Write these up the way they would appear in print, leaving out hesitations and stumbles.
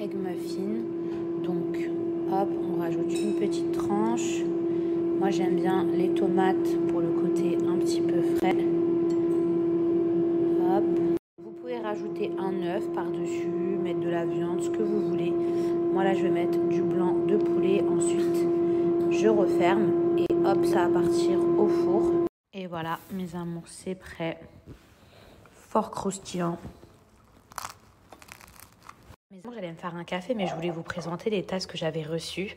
egg muffin. Donc, hop, on rajoute une petite tranche. Moi, j'aime bien les tomates pour le côté un petit peu frais. Hop. Vous pouvez rajouter un œuf par-dessus, mettre de la viande, ce que vous voulez. Moi, là, je vais mettre du blanc de poulet. Ensuite, je referme et hop, ça va partir au four. Et voilà, mes amours, c'est prêt. Fort croustillant. J'allais me faire un café, mais je voulais vous présenter les tasses que j'avais reçues,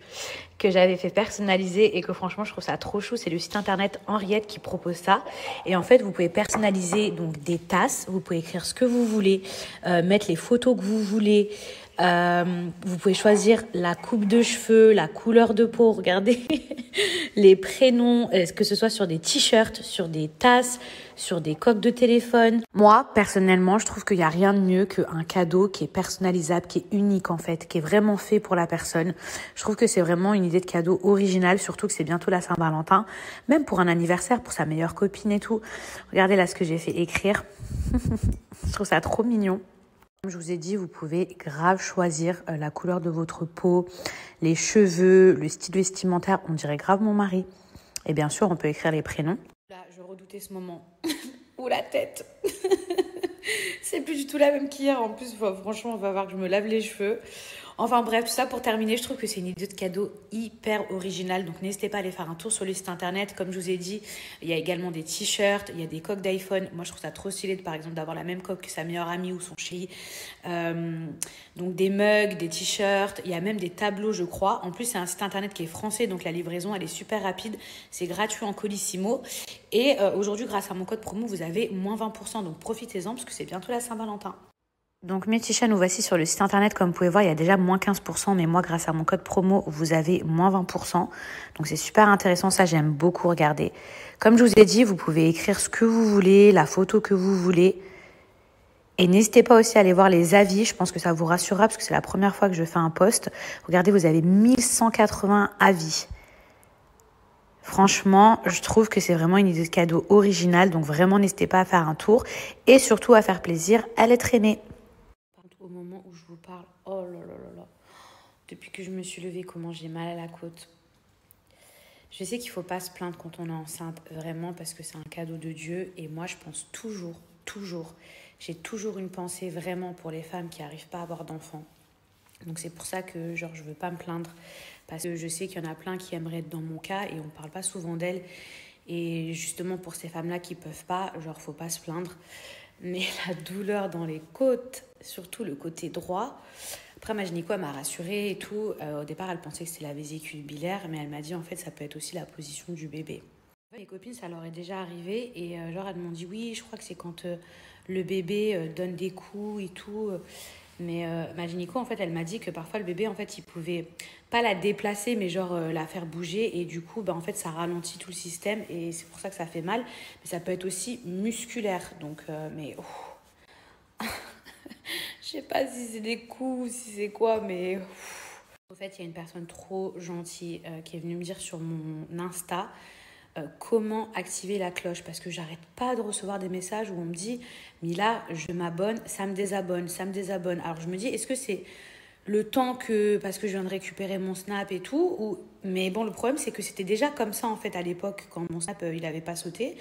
que j'avais fait personnaliser et que franchement, je trouve ça trop chou. C'est le site internet Henriette qui propose ça. Et en fait, vous pouvez personnaliser donc des tasses. Vous pouvez écrire ce que vous voulez, mettre les photos que vous voulez. Vous pouvez choisir la coupe de cheveux, la couleur de peau, regardez les prénoms, que ce soit sur des t-shirts, sur des tasses, sur des coques de téléphone. Moi, personnellement, je trouve qu'il n'y a rien de mieux qu'un cadeau qui est personnalisable, qui est unique en fait, qui est vraiment fait pour la personne. Je trouve que c'est vraiment une idée de cadeau originale, surtout que c'est bientôt la Saint-Valentin, même pour un anniversaire, pour sa meilleure copine et tout. Regardez là ce que j'ai fait écrire. Je trouve ça trop mignon. Comme je vous ai dit, vous pouvez grave choisir la couleur de votre peau, les cheveux, le style vestimentaire. On dirait grave mon mari. Et bien sûr, on peut écrire les prénoms. Là, je redoutais ce moment. Ou la tête. C'est plus du tout la même qu'hier. En plus, franchement, on va voir que je me lave les cheveux. Enfin bref, tout ça pour terminer, je trouve que c'est une idée de cadeau hyper originale. Donc n'hésitez pas à aller faire un tour sur le site internet. Comme je vous ai dit, il y a également des t-shirts, il y a des coques d'iPhone. Moi, je trouve ça trop stylé, par exemple, d'avoir la même coque que sa meilleure amie ou son chéri. Donc des mugs, des t-shirts. Il y a même des tableaux, je crois. En plus, c'est un site internet qui est français, donc la livraison, elle est super rapide. C'est gratuit en Colissimo. Et aujourd'hui, grâce à mon code promo, vous avez moins 20%. Donc profitez-en parce que c'est bientôt la Saint-Valentin. Donc mes petits chats, nous voici sur le site internet. Comme vous pouvez voir, il y a déjà moins 15%, mais moi, grâce à mon code promo, vous avez moins 20%. Donc c'est super intéressant, ça j'aime beaucoup regarder. Comme je vous ai dit, vous pouvez écrire ce que vous voulez, la photo que vous voulez. Et n'hésitez pas aussi à aller voir les avis, je pense que ça vous rassurera parce que c'est la première fois que je fais un post. Regardez, vous avez 1180 avis. Franchement, je trouve que c'est vraiment une idée de cadeau originale, donc vraiment n'hésitez pas à faire un tour et surtout à faire plaisir à l'être aimé. Au moment où je vous parle, oh là là là là, depuis que je me suis levée, comment j'ai mal à la côte. Je sais qu'il ne faut pas se plaindre quand on est enceinte, vraiment, parce que c'est un cadeau de Dieu. Et moi, je pense toujours, j'ai toujours une pensée vraiment pour les femmes qui n'arrivent pas à avoir d'enfants. Donc c'est pour ça que genre, je ne veux pas me plaindre, parce que je sais qu'il y en a plein qui aimeraient être dans mon cas et on ne parle pas souvent d'elles. Et justement, pour ces femmes-là qui ne peuvent pas, genre, faut pas se plaindre. Mais la douleur dans les côtes, surtout le côté droit. Après, ma gynéco m'a rassurée et tout. Au départ, elle pensait que c'était la vésicule biliaire, mais elle m'a dit en fait, ça peut être aussi la position du bébé. Mes copines, ça leur est déjà arrivé et genre, elles m'ont dit oui, je crois que c'est quand le bébé donne des coups et tout. Mais ma gynéco, en fait, elle m'a dit que parfois le bébé, en fait, il pouvait pas la déplacer, mais genre la faire bouger. Et du coup, bah, en fait, ça ralentit tout le système et c'est pour ça que ça fait mal. Mais ça peut être aussi musculaire. Donc, mais je sais pas si c'est des coups, si c'est quoi, mais en fait, il y a une personne trop gentille qui est venue me dire sur mon Insta comment activer la cloche, parce que j'arrête pas de recevoir des messages où on me dit Mila, je m'abonne, ça me désabonne, ça me désabonne. Alors je me dis, est-ce que c'est le temps que, parce que je viens de récupérer mon Snap et tout, ou... mais bon, le problème c'est que c'était déjà comme ça en fait à l'époque quand mon Snap il avait pas sauté,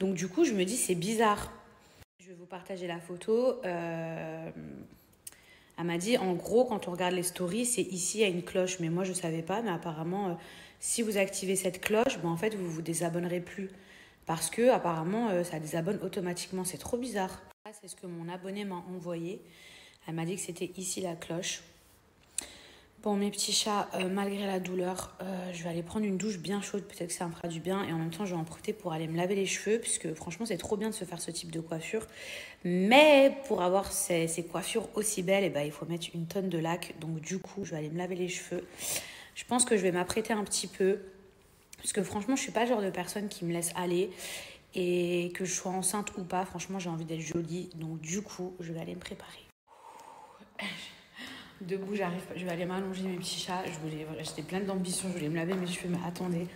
donc du coup je me dis c'est bizarre. Je vais vous partager la photo. Elle m'a dit, en gros, quand on regarde les stories, c'est ici, il y a une cloche. Mais moi, je ne savais pas. Mais apparemment, si vous activez cette cloche, ben, en fait, vous ne vous désabonnerez plus. Parce que apparemment, ça désabonne automatiquement. C'est trop bizarre. C'est ce que mon abonné m'a envoyé. Elle m'a dit que c'était ici la cloche. Bon, mes petits chats, malgré la douleur, je vais aller prendre une douche bien chaude. Peut-être que ça me fera du bien. Et en même temps, je vais en profiter pour aller me laver les cheveux. Puisque franchement, c'est trop bien de se faire ce type de coiffure. Mais pour avoir ces coiffures aussi belles, eh ben, il faut mettre une tonne de lac. Donc du coup, je vais aller me laver les cheveux. Je pense que je vais m'apprêter un petit peu. Parce que franchement, je ne suis pas le genre de personne qui me laisse aller. Et que je sois enceinte ou pas, franchement, j'ai envie d'être jolie. Donc du coup, je vais aller me préparer. Debout, j'arrive pas. Je vais aller m'allonger mes petits chats. J'étais pleine d'ambition. Je voulais me laver mes cheveux, mais attendez.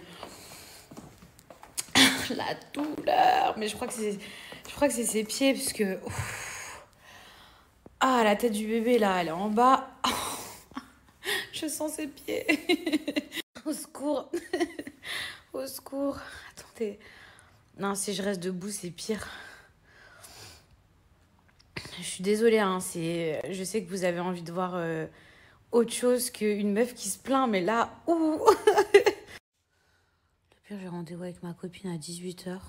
La douleur. Mais je crois que c'est ses pieds, parce que... Ah, la tête du bébé, là, elle est en bas. Je sens ses pieds. Au secours. Au secours. Attendez. Non, si je reste debout, c'est pire. Je suis désolée, hein, je sais que vous avez envie de voir autre chose qu'une meuf qui se plaint, mais là, ouh. Le pire, j'ai rendez-vous avec ma copine à 18h.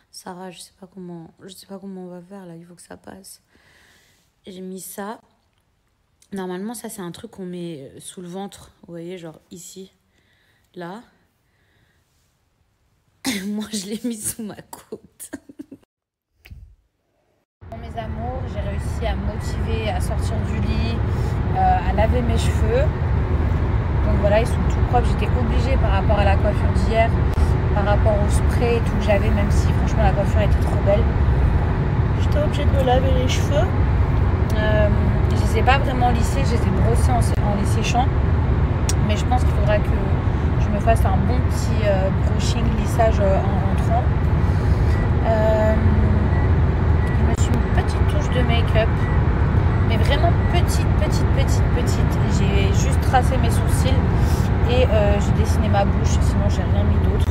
Sarah, je sais pas comment on va faire là, il faut que ça passe. J'ai mis ça. Normalement, ça, c'est un truc qu'on met sous le ventre. Vous voyez, genre ici, là. Moi, je l'ai mis sous ma côte. Bon, mes amours, j'ai réussi à me motiver à sortir du lit, à laver mes cheveux. Donc voilà, ils sont tout propres. J'étais obligée par rapport à la coiffure d'hier, par rapport au spray et tout que j'avais, même si franchement la coiffure était trop belle. J'étais obligée de me laver les cheveux. Je les ai pas vraiment lissés, je les ai brossés en les séchant. Mais je pense qu'il faudra que je me fasse un bon petit brushing, lissage en rentrant. Je me suis mis une petite touche de make-up. Mais vraiment petite. J'ai juste tracé mes sourcils et j'ai dessiné ma bouche. Sinon, j'ai rien mis d'autre.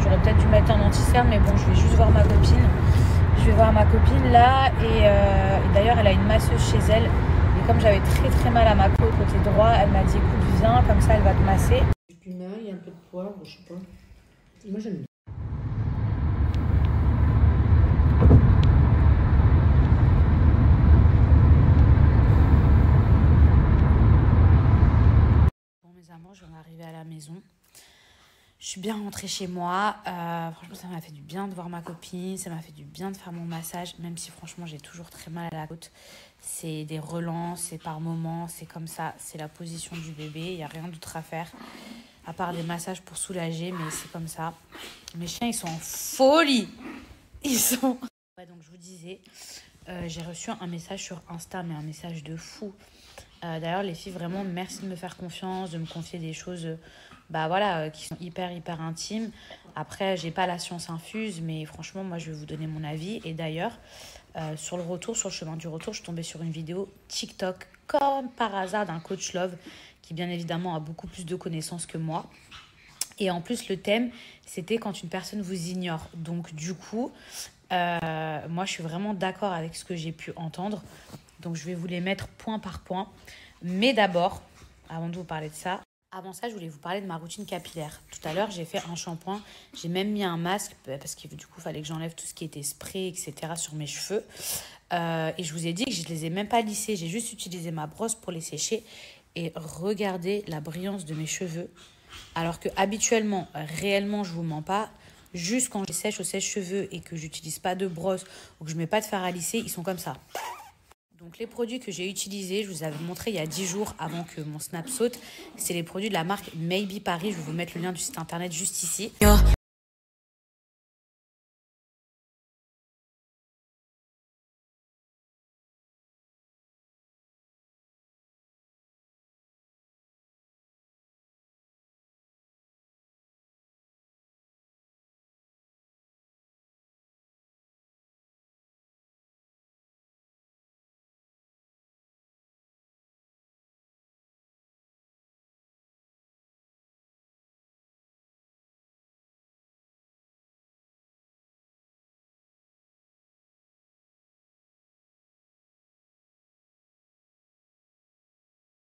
J'aurais peut-être dû mettre un anti-cerne, mais bon, je vais juste voir ma copine. Je vais voir ma copine là et d'ailleurs elle a une masseuse chez elle et comme j'avais très mal à ma peau côté droit, elle m'a dit écoute viens, comme ça elle va te masser. Du mail, un peu de poivre, je sais pas. Moi j'aime bien. Bon mes amours, je viens d'arriver à la maison. Je suis bien rentrée chez moi. Franchement, ça m'a fait du bien de voir ma copine. Ça m'a fait du bien de faire mon massage, même si franchement, j'ai toujours très mal à la côte. C'est des relents, c'est par moments, c'est comme ça. C'est la position du bébé. Il n'y a rien d'autre à faire, à part des massages pour soulager, mais c'est comme ça. Mes chiens, ils sont en folie. Ils sont... Ouais, donc je vous disais, j'ai reçu un message sur Insta, mais un message de fou. D'ailleurs, les filles, vraiment, merci de me faire confiance, de me confier des choses qui sont hyper intimes. Après, j'ai pas la science infuse, mais franchement, moi, je vais vous donner mon avis. Et d'ailleurs, sur le chemin du retour, je suis tombée sur une vidéo TikTok, comme par hasard, d'un coach love, qui bien évidemment a beaucoup plus de connaissances que moi. Et en plus, le thème, c'était quand une personne vous ignore. Donc, du coup, moi, je suis vraiment d'accord avec ce que j'ai pu entendre. Donc, je vais vous les mettre point par point. Mais d'abord, avant de vous parler de ça, je voulais vous parler de ma routine capillaire. Tout à l'heure, j'ai fait un shampoing. J'ai même mis un masque parce que du coup, il fallait que j'enlève tout ce qui était spray, etc. sur mes cheveux. Et je vous ai dit que je ne les ai même pas lissés. J'ai juste utilisé ma brosse pour les sécher. Et regardez la brillance de mes cheveux. Alors que habituellement, réellement, je ne vous mens pas, juste quand je sèche au sèche-cheveux et que j'utilise pas de brosse ou que je mets pas de fard à lisser, ils sont comme ça. Donc les produits que j'ai utilisés, je vous avais montré il y a 10 jours avant que mon snap saute, c'est les produits de la marque Maybe Paris. Je vais vous mettre le lien du site internet juste ici.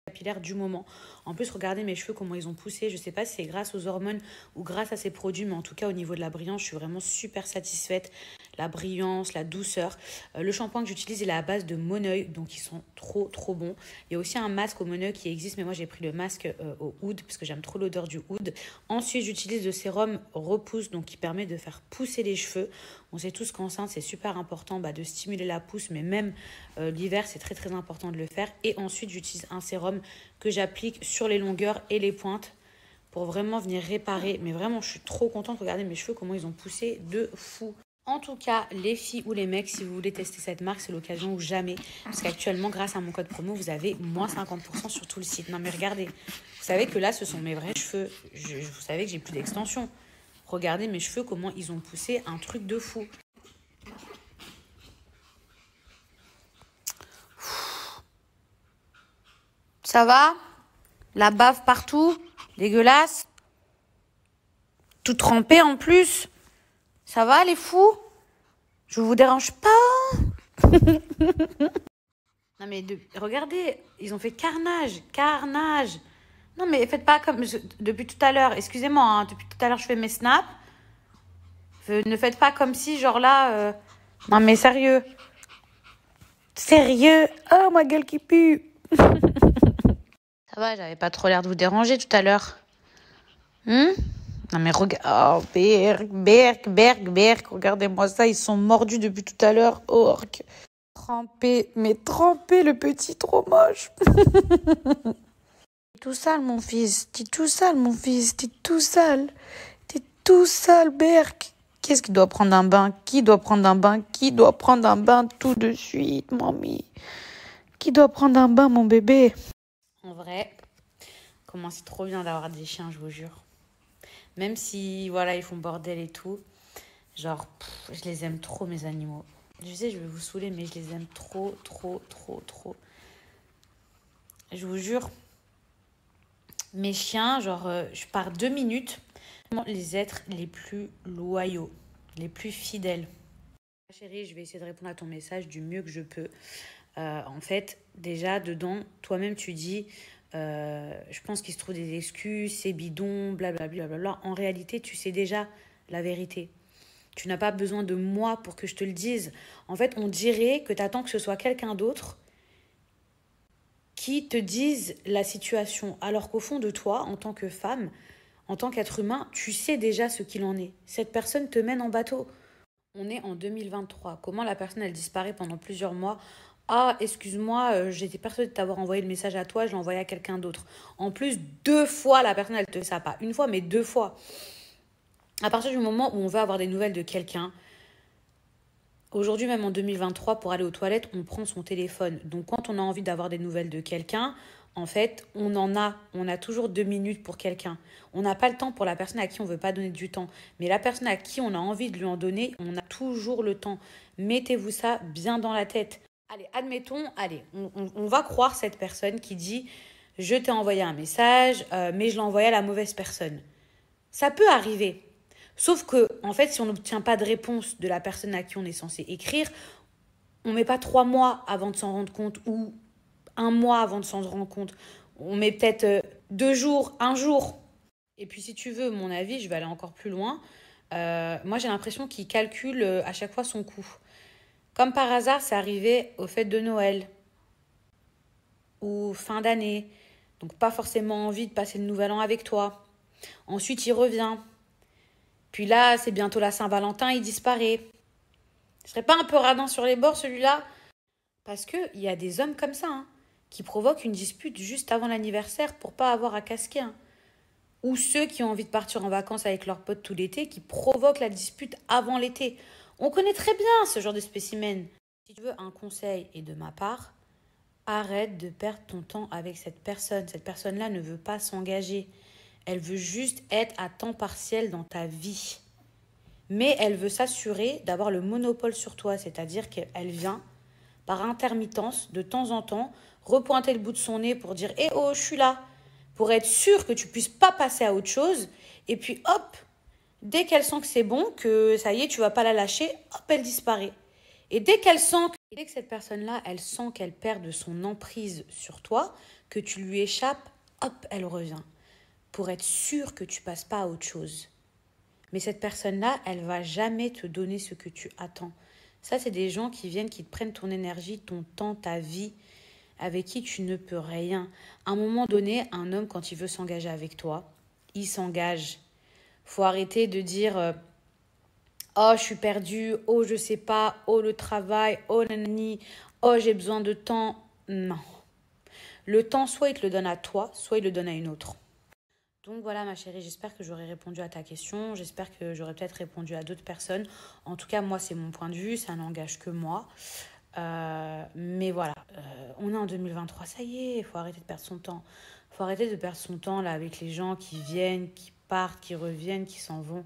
Capillaire du moment. En plus, regardez mes cheveux, comment ils ont poussé. Je sais pas si c'est grâce aux hormones ou grâce à ces produits, mais en tout cas, au niveau de la brillance, je suis vraiment super satisfaite. La brillance, la douceur. Le shampoing que j'utilise, il est à base de Moneuil, donc ils sont trop bons. Il y a aussi un masque au Moneuil qui existe, mais moi, j'ai pris le masque au oud parce que j'aime trop l'odeur du oud. Ensuite, j'utilise le sérum repousse, donc qui permet de faire pousser les cheveux. On sait tous qu'enceinte, c'est super important de stimuler la pousse, mais même l'hiver, c'est très important de le faire. Et ensuite, j'utilise un sérum que j'applique sur les longueurs et les pointes pour vraiment venir réparer. Mais vraiment, je suis trop contente. Regardez mes cheveux, comment ils ont poussé de fou. En tout cas, les filles ou les mecs, si vous voulez tester cette marque, c'est l'occasion ou jamais. Parce qu'actuellement, grâce à mon code promo, vous avez moins 50% sur tout le site. Non mais regardez, vous savez que là, ce sont mes vrais cheveux. Vous savez que j'ai plus d'extension. Regardez mes cheveux, comment ils ont poussé, un truc de fou. Ça va? La bave partout? Dégueulasse? Tout trempé en plus? Ça va les fous? Je vous dérange pas? Non mais regardez, ils ont fait carnage, carnage. Non mais faites pas comme depuis tout à l'heure. Excusez-moi, hein, depuis tout à l'heure je fais mes snaps. Ne faites pas comme si genre là. Non mais sérieux, sérieux. Oh ma gueule qui pue. Ça va, j'avais pas trop l'air de vous déranger tout à l'heure. Non mais regarde, oh Berk, regardez-moi ça, ils sont mordus depuis tout à l'heure. Oh, trempé, mais trempé le petit, trop moche. T'es tout sale mon fils, t'es tout sale mon fils, t'es tout sale. T'es tout sale Berk. Qu'est-ce qui doit prendre un bain? Qui doit prendre un bain? Qui doit prendre un bain tout de suite, mamie? Qui doit prendre un bain mon bébé? En vrai, comment c'est trop bien d'avoir des chiens, je vous jure. Même si, voilà, ils font bordel et tout. Genre, je les aime trop, mes animaux. Je sais, je vais vous saouler, mais je les aime trop, trop, trop, trop. Je vous jure, mes chiens, genre, je pars 2 minutes. Les êtres les plus loyaux, les plus fidèles. Chérie, je vais essayer de répondre à ton message du mieux que je peux. En fait, déjà, dedans, toi-même, tu dis... je pense qu'il se trouve des excuses, c'est bidon, blablabla. Bla. En réalité, tu sais déjà la vérité. Tu n'as pas besoin de moi pour que je te le dise. En fait, on dirait que tu attends que ce soit quelqu'un d'autre qui te dise la situation. Alors qu'au fond de toi, en tant que femme, en tant qu'être humain, tu sais déjà ce qu'il en est. Cette personne te mène en bateau. On est en 2023. Comment la personne, elle disparaît pendant plusieurs mois? Ah, excuse-moi, j'étais persuadée de t'avoir envoyé le message à toi, je l'ai envoyé à quelqu'un d'autre. En plus, 2 fois, la personne, elle te fait ça. Pas une fois, mais 2 fois. À partir du moment où on veut avoir des nouvelles de quelqu'un, aujourd'hui, même en 2023, pour aller aux toilettes, on prend son téléphone. Donc, quand on a envie d'avoir des nouvelles de quelqu'un, en fait, on a toujours 2 minutes pour quelqu'un. On n'a pas le temps pour la personne à qui on ne veut pas donner du temps. Mais la personne à qui on a envie de lui en donner, on a toujours le temps. Mettez-vous ça bien dans la tête. Allez, admettons, on va croire cette personne qui dit « Je t'ai envoyé un message, mais je l'ai envoyé à la mauvaise personne. » Ça peut arriver. Sauf que, en fait, si on n'obtient pas de réponse de la personne à qui on est censé écrire, on ne met pas 3 mois avant de s'en rendre compte ou 1 mois avant de s'en rendre compte. On met peut-être 2 jours, 1 jour. Et puis, si tu veux mon avis, je vais aller encore plus loin. Moi, j'ai l'impression qu'il calcule à chaque fois son coût. Comme par hasard, c'est arrivé aux fêtes de Noël ou fin d'année. Donc, pas forcément envie de passer le nouvel an avec toi. Ensuite, il revient. Puis là, c'est bientôt la Saint-Valentin, il disparaît. Je serais pas un peu radin sur les bords, celui-là? Parce qu'il y a des hommes comme ça, hein, qui provoquent une dispute juste avant l'anniversaire pour pas avoir à casquer. Hein. Ou ceux qui ont envie de partir en vacances avec leurs potes tout l'été, qui provoquent la dispute avant l'été. On connaît très bien ce genre de spécimen. Si tu veux un conseil, et de ma part, arrête de perdre ton temps avec cette personne. Cette personne-là ne veut pas s'engager. Elle veut juste être à temps partiel dans ta vie. Mais elle veut s'assurer d'avoir le monopole sur toi. C'est-à-dire qu'elle vient, par intermittence, de temps en temps, repointer le bout de son nez pour dire « Eh oh, je suis là !» pour être sûre que tu puisses pas passer à autre chose. Et puis hop, dès qu'elle sent que c'est bon, que ça y est, tu vas pas la lâcher, hop, elle disparaît. Et dès que cette personne-là, elle sent qu'elle perd de son emprise sur toi, que tu lui échappes, hop, elle revient. Pour être sûre que tu passes pas à autre chose. Mais cette personne-là, elle va jamais te donner ce que tu attends. Ça, c'est des gens qui viennent, qui te prennent ton énergie, ton temps, ta vie, avec qui tu ne peux rien. À un moment donné, un homme, quand il veut s'engager avec toi, il s'engage. Faut arrêter de dire oh, je suis perdue, oh, je sais pas, oh, le travail, oh, nanani, oh, j'ai besoin de temps. Non. Le temps, soit il te le donne à toi, soit il le donne à une autre. Donc voilà ma chérie, j'espère que j'aurai répondu à ta question, j'espère que j'aurai peut-être répondu à d'autres personnes. En tout cas, moi, c'est mon point de vue, ça n'engage que moi. Mais voilà, on est en 2023, ça y est, il faut arrêter de perdre son temps. Il faut arrêter de perdre son temps là avec les gens qui viennent, qui partent, qui reviennent, qui s'en vont.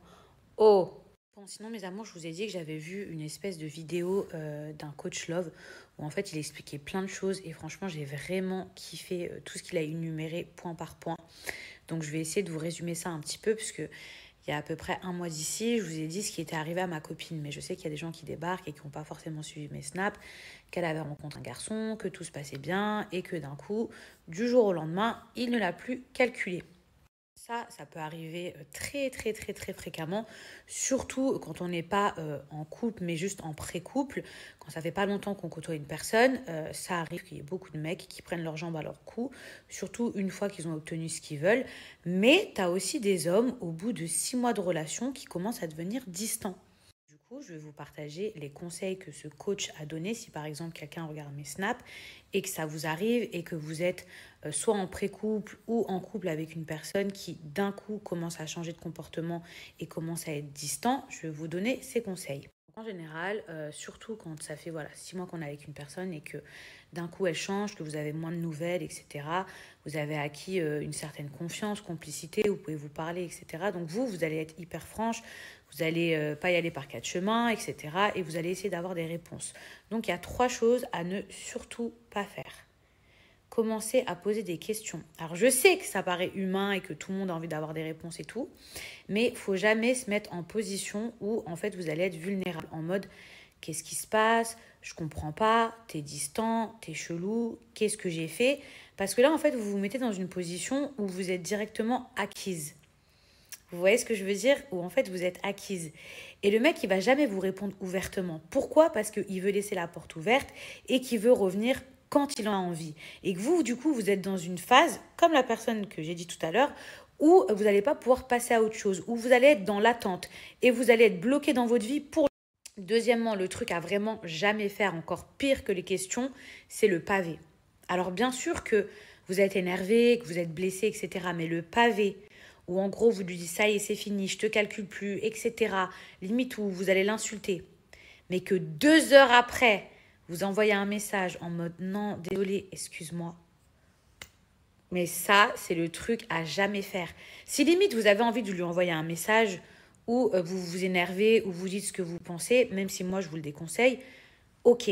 Oh, Bon, sinon, mes amours, je vous ai dit que j'avais vu une espèce de vidéo d'un coach love où en fait il expliquait plein de choses et franchement, j'ai vraiment kiffé tout ce qu'il a énuméré point par point. Donc, je vais essayer de vous résumer ça un petit peu puisque il y a à peu près un mois d'ici, je vous ai dit ce qui était arrivé à ma copine. Mais je sais qu'il y a des gens qui débarquent et qui n'ont pas forcément suivi mes snaps, qu'elle avait rencontré un garçon, que tout se passait bien et que d'un coup, du jour au lendemain, il ne l'a plus calculé. Ça peut arriver très, très, très, très fréquemment, surtout quand on n'est pas en couple, mais juste en pré-couple. Quand ça fait pas longtemps qu'on côtoie une personne, ça arrive qu'il y ait beaucoup de mecs qui prennent leurs jambes à leur cou, surtout une fois qu'ils ont obtenu ce qu'ils veulent. Mais tu as aussi des hommes, au bout de 6 mois de relation, qui commencent à devenir distants. Du coup, je vais vous partager les conseils que ce coach a donnés si par exemple quelqu'un regarde mes snaps et que ça vous arrive et que vous êtes soit en pré-couple ou en couple avec une personne qui d'un coup commence à changer de comportement et commence à être distant, je vais vous donner ces conseils. En général, surtout quand ça fait 6 mois qu'on est avec une personne et que d'un coup elle change, que vous avez moins de nouvelles, etc. Vous avez acquis une certaine confiance, complicité, vous pouvez vous parler, etc. Donc vous allez être hyper franche, vous n'allez pas y aller par quatre chemins, etc. Et vous allez essayer d'avoir des réponses. Donc il y a 3 choses à ne surtout pas faire. Commencez à poser des questions. Alors je sais que ça paraît humain et que tout le monde a envie d'avoir des réponses et tout, mais il ne faut jamais se mettre en position où en fait vous allez être vulnérable en mode qu'est-ce qui se passe, je comprends pas, t'es distant, t'es chelou, qu'est-ce que j'ai fait? Parce que là en fait vous vous mettez dans une position où vous êtes directement acquise. Vous voyez ce que je veux dire? Où en fait vous êtes acquise. Et le mec il va jamais vous répondre ouvertement. Pourquoi? Parce qu'il veut laisser la porte ouverte et qu'il veut revenir quand il en a envie. Et que vous, du coup, vous êtes dans une phase, comme la personne que j'ai dit tout à l'heure, où vous n'allez pas pouvoir passer à autre chose, où vous allez être dans l'attente et vous allez être bloqué dans votre vie pour... Deuxièmement, le truc à vraiment jamais faire, encore pire que les questions, c'est le pavé. Alors bien sûr que vous êtes énervé, que vous êtes blessé, etc. Mais le pavé, où en gros vous lui dites ça y est, c'est fini, je te calcule plus, etc. Limite où vous allez l'insulter. Mais que 2 heures après, vous envoyez un message en mode non, désolé, excuse-moi. Mais ça, c'est le truc à jamais faire. Si limite vous avez envie de lui envoyer un message où vous vous énervez, ou vous dites ce que vous pensez, même si moi je vous le déconseille, ok.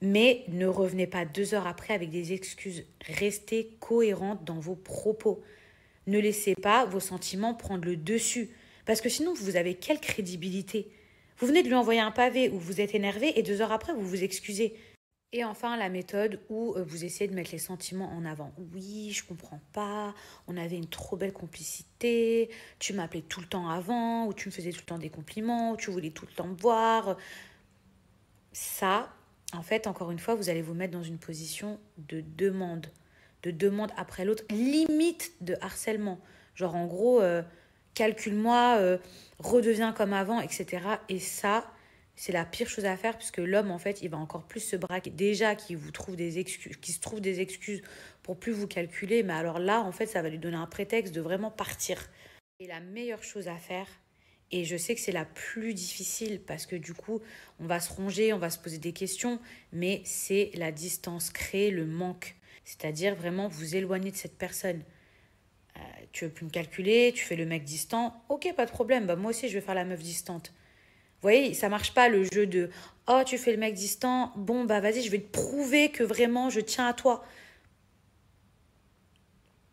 Mais ne revenez pas 2 heures après avec des excuses. Restez cohérente dans vos propos. Ne laissez pas vos sentiments prendre le dessus. Parce que sinon, vous avez quelle crédibilité? Vous venez de lui envoyer un pavé où vous êtes énervé et 2 heures après, vous vous excusez. Et enfin, la méthode où vous essayez de mettre les sentiments en avant. Oui, je comprends pas, on avait une trop belle complicité, tu m'appelais tout le temps avant, ou tu me faisais tout le temps des compliments, ou tu voulais tout le temps me voir. Ça, en fait, encore une fois, vous allez vous mettre dans une position de demande après l'autre, limite de harcèlement. Genre, en gros, calcule-moi, redeviens comme avant, etc. Et ça, c'est la pire chose à faire puisque l'homme, en fait, il va encore plus se braquer. Déjà qu'il vous trouve des excuses, qu'il se trouve des excuses pour plus vous calculer, mais alors là, en fait, ça va lui donner un prétexte de vraiment partir. Et la meilleure chose à faire, et je sais que c'est la plus difficile parce que du coup, on va se ronger, on va se poser des questions, mais c'est la distance, créer le manque. C'est-à-dire vraiment vous éloigner de cette personne. Tu veux plus me calculer, tu fais le mec distant, ok, pas de problème, bah moi aussi je vais faire la meuf distante. Vous voyez, ça marche pas le jeu de oh, tu fais le mec distant, bon bah vas-y, je vais te prouver que vraiment je tiens à toi.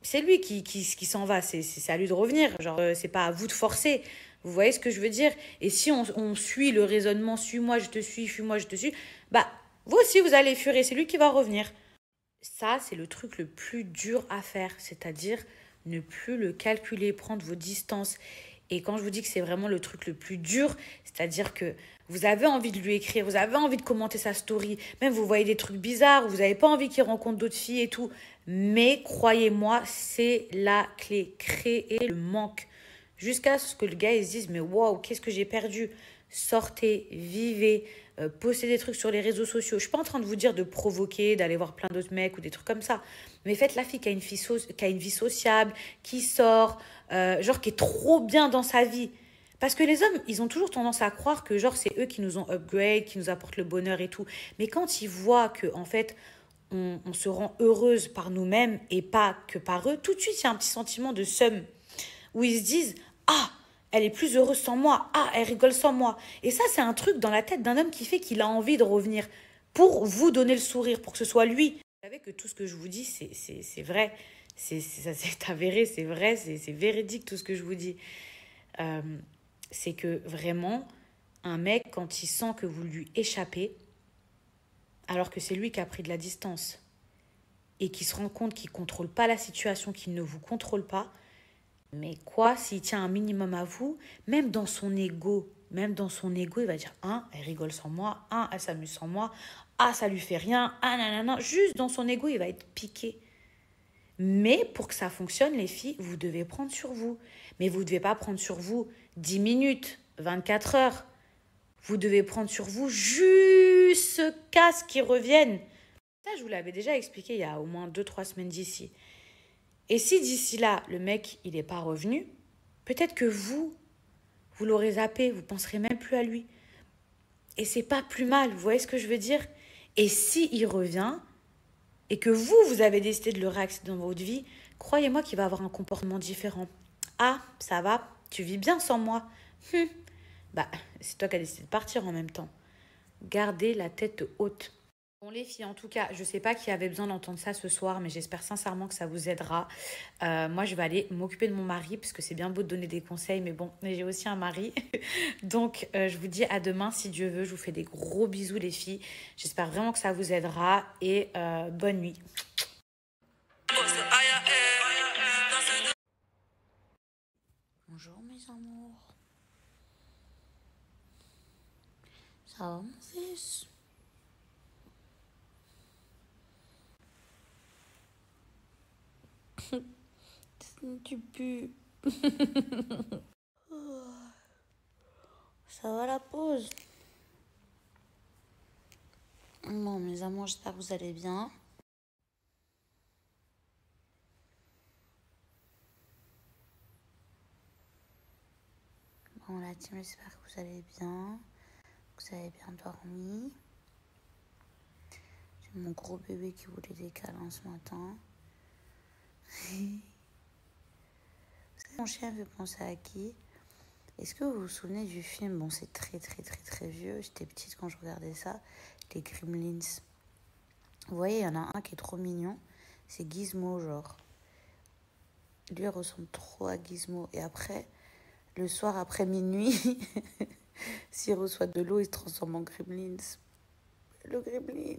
C'est lui qui s'en va, c'est à lui de revenir. Genre, c'est pas à vous de forcer. Vous voyez ce que je veux dire? Et si on suit le raisonnement, suis-moi, je te suis, fuis-moi, je te suis, bah, vous aussi, vous allez fuir et c'est lui qui va revenir. Ça, c'est le truc le plus dur à faire, c'est-à-dire ne plus le calculer, prendre vos distances. Et quand je vous dis que c'est vraiment le truc le plus dur, c'est-à-dire que vous avez envie de lui écrire, vous avez envie de commenter sa story, même vous voyez des trucs bizarres, vous n'avez pas envie qu'il rencontre d'autres filles et tout. Mais croyez-moi, c'est la clé. Créer le manque. Jusqu'à ce que le gars il se dise, mais waouh, qu'est-ce que j'ai perdu? Sortez, vivez, postez des trucs sur les réseaux sociaux. Je ne suis pas en train de vous dire de provoquer, d'aller voir plein d'autres mecs ou des trucs comme ça. Mais faites la fille qui a une vie sociable, qui sort, genre qui est trop bien dans sa vie. Parce que les hommes, ils ont toujours tendance à croire que genre c'est eux qui nous ont upgrade, qui nous apportent le bonheur et tout. Mais quand ils voient que en fait on se rend heureuse par nous-mêmes et pas que par eux, tout de suite il y a un petit sentiment de seum où ils se disent ah, elle est plus heureuse sans moi. Ah, elle rigole sans moi. Et ça, c'est un truc dans la tête d'un homme qui fait qu'il a envie de revenir pour vous donner le sourire, pour que ce soit lui. Vous savez que tout ce que je vous dis, c'est vrai. C'est avéré, c'est vrai, c'est véridique tout ce que je vous dis. C'est que vraiment, un mec, quand il sent que vous lui échappez, alors que c'est lui qui a pris de la distance, et qui se rend compte qu'il ne contrôle pas la situation, qu'il ne vous contrôle pas, mais quoi, s'il tient un minimum à vous, même dans son ego, il va dire, elle rigole sans moi, elle s'amuse sans moi, ça lui fait rien, nanana, juste dans son ego, il va être piqué. Mais pour que ça fonctionne, les filles, vous devez prendre sur vous. Mais vous ne devez pas prendre sur vous 10 minutes, 24 heures. Vous devez prendre sur vous jusqu'à ce qu'ils reviennent. Ça, je vous l'avais déjà expliqué il y a au moins 2-3 semaines d'ici. Et si d'ici là, le mec, il n'est pas revenu, peut-être que vous l'aurez zappé, vous ne penserez même plus à lui. Et c'est pas plus mal, vous voyez ce que je veux dire? Et si il revient, et que vous avez décidé de le réactiver dans votre vie, croyez-moi qu'il va avoir un comportement différent. Ah, ça va, tu vis bien sans moi. C'est toi qui as décidé de partir en même temps. Gardez la tête haute. Bon les filles, en tout cas, je ne sais pas qui avait besoin d'entendre ça ce soir, mais j'espère sincèrement que ça vous aidera. Moi, je vais aller m'occuper de mon mari, parce que c'est bien beau de donner des conseils, mais bon, j'ai aussi un mari. Donc, je vous dis à demain, si Dieu veut. Je vous fais des gros bisous les filles. J'espère vraiment que ça vous aidera, et bonne nuit. Bonjour mes amours. Ça va mon fils? Tu pues. Ça va la pause? Bon mes amours, j'espère que vous allez bien. Bon la team, j'espère que vous allez bien. Que vous avez bien dormi. J'ai mon gros bébé qui voulait des câlins ce matin. Mon chien fait penser à qui? Est-ce que vous vous souvenez du film? Bon, c'est très très très très vieux. J'étais petite quand je regardais ça. Les Gremlins. Vous voyez, il y en a un qui est trop mignon. C'est Gizmo, genre. Lui, il ressemble trop à Gizmo. Et après, le soir après minuit, s'il reçoit de l'eau, il se transforme en Gremlins. Le Gremlins.